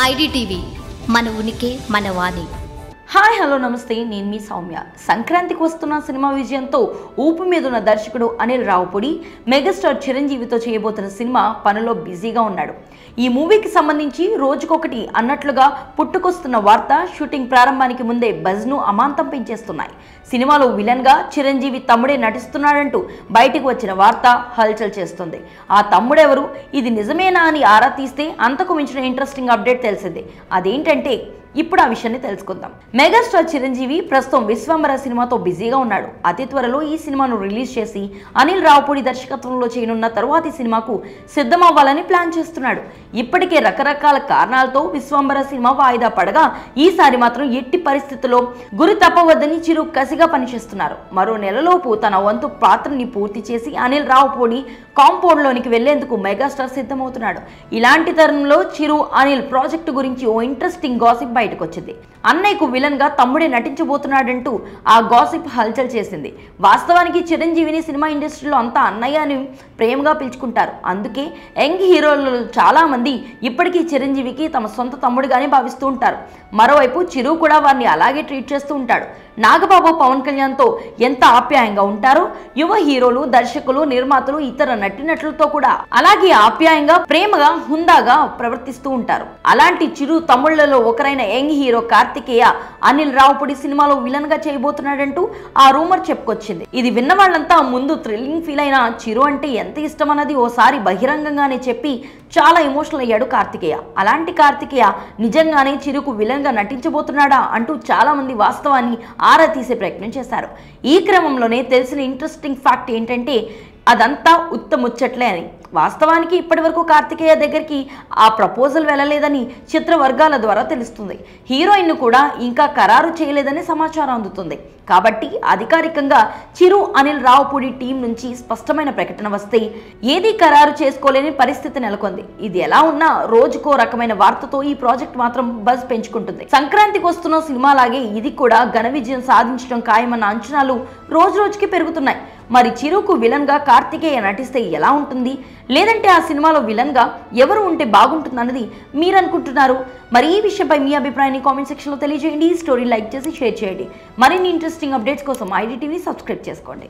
IDTV మన ఉనికి మన వాణి. హాయ్ హలో నమస్తే, నేను మీ సౌమ్య. సంక్రాంతికి వస్తున్న సినిమా విజయంతో ఊపు మీద ఉన్న దర్శకుడు అనిల్ రావుపూడి మెగాస్టార్ చిరంజీవితో చేయబోతున్న సినిమా పనిలో బిజీగా ఉన్నాడు. ఈ మూవీకి సంబంధించి రోజుకొకటి అన్నట్లుగా పుట్టుకొస్తున్న వార్త షూటింగ్ ప్రారంభానికి ముందే బజ్ను అమాంతం పెంచేస్తున్నాయి. సినిమాలో విలన్గా చిరంజీవి తమ్ముడే నటిస్తున్నాడంటూ బయటకు వచ్చిన వార్త హల్చల్ చేస్తుంది. ఆ తమ్ముడెవరు, ఇది నిజమేనా అని ఆరా తీస్తే అంతకు మించిన ఇంట్రెస్టింగ్ అప్డేట్ తెలిసింది. అదేంటంటే ఇప్పుడు ఆ విషయాన్ని తెలుసుకుందాం. మెగాస్టార్ చిరంజీవి ప్రస్తుతం విశ్వంబర సినిమాతో బిజీగా ఉన్నాడు. అతి త్వరలో ఈ సినిమాను రిలీజ్ చేసి అనిల్ రావుపూడి దర్శకత్వంలో చేయనున్న తరువాతి సినిమాకు సిద్ధమవ్వాలని ప్లాన్ చేస్తున్నాడు. ఇప్పటికే రకరకాల కారణాలతో విశ్వంబర సినిమా వాయిదా పడగా ఈసారి మాత్రం ఎట్టి పరిస్థితుల్లో గురి తప్పవద్దని చిరు కసిగా పనిచేస్తున్నారు. మరో నెలలోపు తన వంతు పాత్రని పూర్తి చేసి అనిల్ రావుపూడి కాంపౌండ్ లోనికి వెళ్లేందుకు మెగాస్టార్ సిద్ధమవుతున్నాడు. ఇలాంటి తరుణంలో చిరు అనిల్ ప్రాజెక్టు గురించి ఓ ఇంట్రెస్టింగ్ గాసిప్ బయటకు వచ్చింది. అన్నయ్యకు విలన్ గా తమ్ముడే నటించబోతున్నాడంటూ ఆ గాసిప్ హల్చల్ చేసింది. వాస్తవానికి చిరంజీవిని సినిమా ఇండస్ట్రీలో అంతా అన్నయ్య అని ప్రేమగా పిలుచుకుంటారు. అందుకే యంగ్ హీరోలు చాలా మంది ఇప్పటికీ చిరంజీవికి తమ సొంత తమ్ముడిగానే భావిస్తూ ఉంటారు. మరోవైపు చిరు కూడా వారిని అలాగే ట్రీట్ చేస్తూ ఉంటాడు. నాగబాబు పవన్ కళ్యాణ్తో ఎంత ఆప్యాయంగా ఉంటారో యువ హీరోలు, దర్శకులు, నిర్మాతలు, ఇతర నటినట్లతో కూడా అలాగే ఆప్యాయంగా, ప్రేమగా, హుందాగా ప్రవర్తిస్తూ ఉంటారు. అలాంటి చిరు తమ్ముళ్లలో ఒకరైన యంగ్ హీరో కార్తికేయ అనిల్ రావుపూడి సినిమాలో విలన్ గా చేయబోతున్నాడంటూ ఆ రూమర్ చెప్పుకొచ్చింది. ఇది విన్న వాళ్ళంతా ముందు థ్రిల్లింగ్ ఫీల్ అయిన చిరు అంటే ఎంత ఇష్టం అన్నది ఓసారి బహిరంగంగానే చెప్పి చాలా ఎమోషనల్ అయ్యాడు కార్తికేయ. అలాంటి కార్తికేయ నిజంగానే చిరుకు విలన్ గా నటించబోతున్నాడా అంటూ చాలా మంది వాస్తవాన్ని ఆరా తీసే ప్రయత్నం చేశారు. ఈ క్రమంలోనే తెలిసిన ఇంట్రెస్టింగ్ ఫ్యాక్ట్ ఏంటంటే అదంతా ఉత్తముచ్చట్లే అని. వాస్తవానికి ఇప్పటి వరకు కార్తికేయ దగ్గరికి ఆ ప్రపోజల్ వెళ్ళలేదని చిత్ర వర్గాల ద్వారా తెలుస్తుంది. హీరోయిన్ కూడా ఇంకా ఖరారు చేయలేదని సమాచారం అందుతుంది. కాబట్టి అధికారికంగా చిరు అనిల్ రావుపూడి టీం నుంచి స్పష్టమైన ప్రకటన వస్తే ఏది ఖరారు చేసుకోలేని పరిస్థితి నెలకొంది. ఇది ఎలా ఉన్నా రోజుకో రకమైన వార్తతో ఈ ప్రాజెక్ట్ మాత్రం బజ్ పెంచుకుంటుంది. సంక్రాంతికి వస్తున్న సినిమాలాగే ఇది కూడా ఘన విజయం సాధించడం ఖాయమన్న అంచనాలు రోజు రోజుకి పెరుగుతున్నాయి. మరి చిరుకు విలన్ గా కార్తికేయ నటిస్తే ఎలా ఉంటుంది, లేదంటే ఆ సినిమాలో విలన్ గా ఎవరు ఉంటే బాగుంటుంది అన్నది మీరు అనుకుంటున్నారు? మరి ఈ విషయంపై మీ అభిప్రాయాన్ని కామెంట్ సెక్షన్ లో తెలియజేయండి. ఈ స్టోరీ లైక్ చేసి షేర్ చేయండి. మరిన్ని ఇంట్రెస్టింగ్ అప్డేట్స్ కోసం ఐడిటీవీ సబ్స్క్రైబ్ చేసుకోండి.